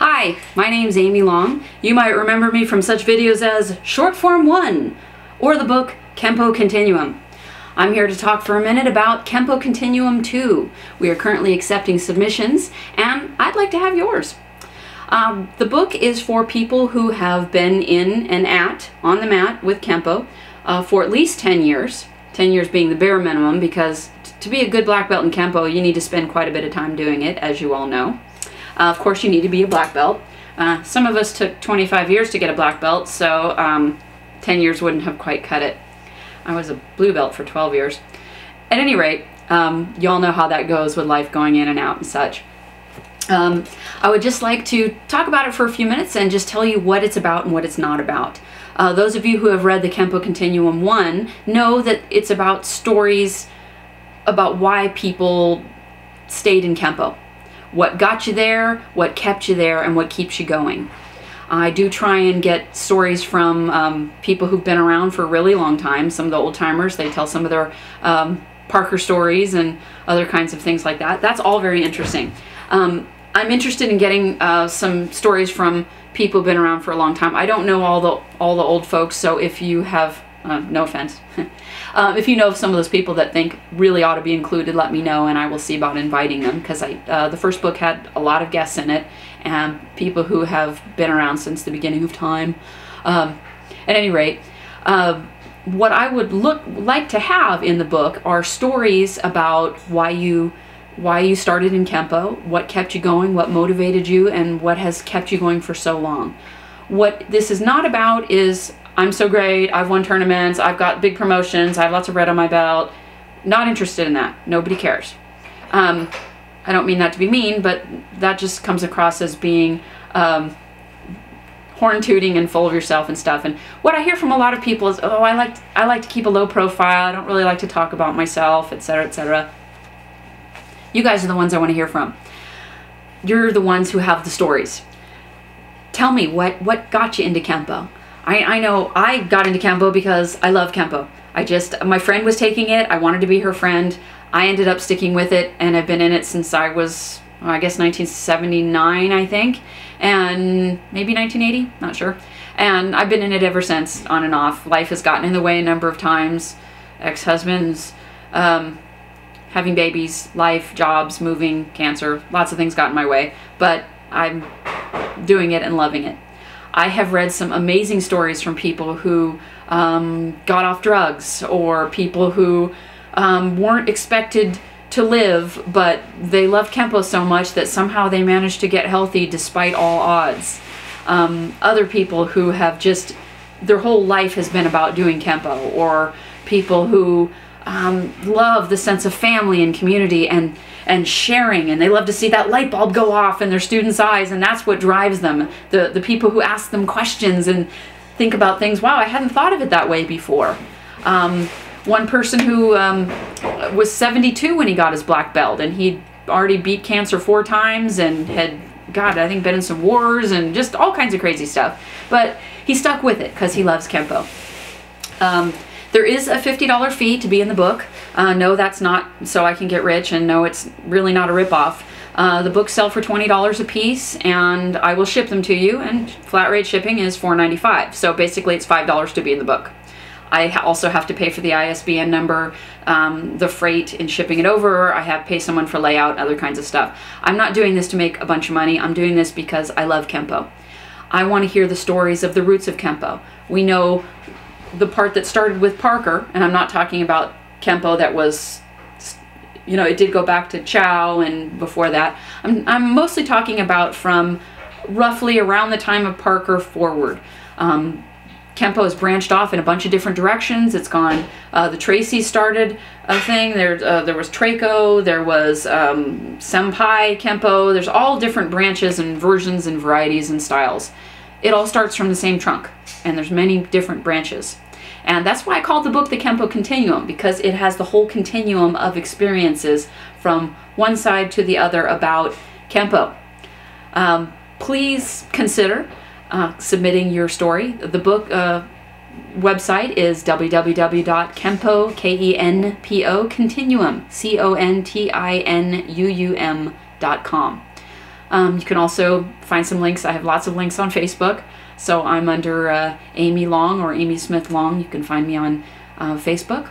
Hi, my name's Amy Long. You might remember me from such videos as Short Form 1 or the book Kenpo Continuum. I'm here to talk for a minute about KenpoContinuum2. We are currently accepting submissions and I'd like to have yours. The book is for people who have been in and on the mat with Kenpo for at least 10 years. 10 years being the bare minimum, because to be a good black belt in Kenpo, you need to spend quite a bit of time doing it, as you all know. Of course, you need to be a black belt. Some of us took 25 years to get a black belt, so 10 years wouldn't have quite cut it. I was a blue belt for 12 years. At any rate, you all know how that goes with life going in and out and such. I would just like to talk about it for a few minutes and just tell you what it's about and what it's not about. Those of you who have read the KenpoContinuum 1 know that it's about stories about why people stayed in Kenpo. What got you there, what kept you there, and what keeps you going. I do try and get stories from people who've been around for a really long time. Some of the old timers, they tell some of their Parker stories and other kinds of things like that. That's all very interesting. I'm interested in getting some stories from people who've been around for a long time. I don't know all the old folks, so if you have, no offense, if you know of some of those people that think really ought to be included, let me know and I will see about inviting them, because the first book had a lot of guests in it and people who have been around since the beginning of time. At any rate, what I would like to have in the book are stories about why you started in Kenpo, what kept you going, what motivated you, and what has kept you going for so long. What this is not about is, I'm so great, I've won tournaments, I've got big promotions, I have lots of red on my belt. Not interested in that. Nobody cares. I don't mean that to be mean, but that just comes across as being horn-tooting and full of yourself and stuff. And what I hear from a lot of people is, oh, I like to keep a low profile, I don't really like to talk about myself, etc., etc. You guys are the ones I want to hear from. You're the ones who have the stories. Tell me, what got you into Kenpo? I know I got into Kenpo because I love Kenpo. My friend was taking it, I wanted to be her friend. I ended up sticking with it and I've been in it since I was, I guess 1979, I think, and maybe 1980, not sure. And I've been in it ever since, on and off. Life has gotten in the way a number of times. Ex-husbands, having babies, life, jobs, moving, cancer, lots of things got in my way, but I'm doing it and loving it. I have read some amazing stories from people who got off drugs, or people who weren't expected to live, but they loved Kenpo so much that somehow they managed to get healthy despite all odds. Other people who have just, their whole life has been about doing Kenpo, or people who love the sense of family and community and sharing, and they love to see that light bulb go off in their students' eyes, and that's what drives them. The people who ask them questions and think about things, wow, I hadn't thought of it that way before. One person who was 72 when he got his black belt, and he'd already beat cancer 4 times and had, God, I think been in some wars and just all kinds of crazy stuff. But he stuck with it because he loves Kenpo. There is a $50 fee to be in the book. No, that's not so I can get rich, and no, it's really not a ripoff. The books sell for $20 a piece, and I will ship them to you, and flat rate shipping is $4.95. So basically it's $5 to be in the book. I also have to pay for the ISBN number, the freight and shipping it over. I have to pay someone for layout, other kinds of stuff. I'm not doing this to make a bunch of money. I'm doing this because I love Kenpo. I want to hear the stories of the roots of Kenpo. We know the part that started with Parker, and I'm not talking about Kenpo that was, you know, it did go back to Chow and before that. I'm mostly talking about from roughly around the time of Parker forward. Kenpo has branched off in a bunch of different directions. It's gone, the Tracy started a thing, there was Traco, there was Senpai Kenpo, there's all different branches and versions and varieties and styles. It all starts from the same trunk, and there's many different branches. And that's why I called the book the KenpoContinuum, because it has the whole continuum of experiences from one side to the other about Kenpo. Please consider submitting your story. The book website is www.kenpo, K-E-N-P-O, Continuum, C-O-N-T-I-N-U-U-M.com. You can also find some links. I have lots of links on Facebook. So I'm under Amy Long or Amy Smith Long. You can find me on Facebook.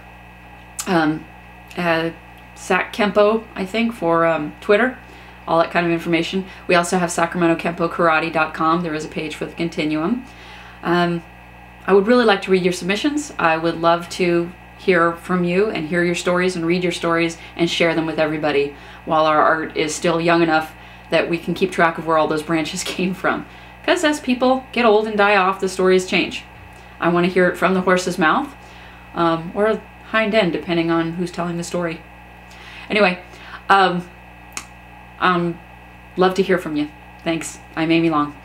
Sac Kempo, I think, for Twitter. All that kind of information. We also have SacramentoKempoKarate.com. There is a page for the Continuum. I would really like to read your submissions. I would love to hear from you and hear your stories and read your stories and share them with everybody while our art is still young enough that we can keep track of where all those branches came from. Because as people get old and die off, the stories change. I want to hear it from the horse's mouth or hind end, depending on who's telling the story. Anyway, love to hear from you. Thanks. I'm Amy Long.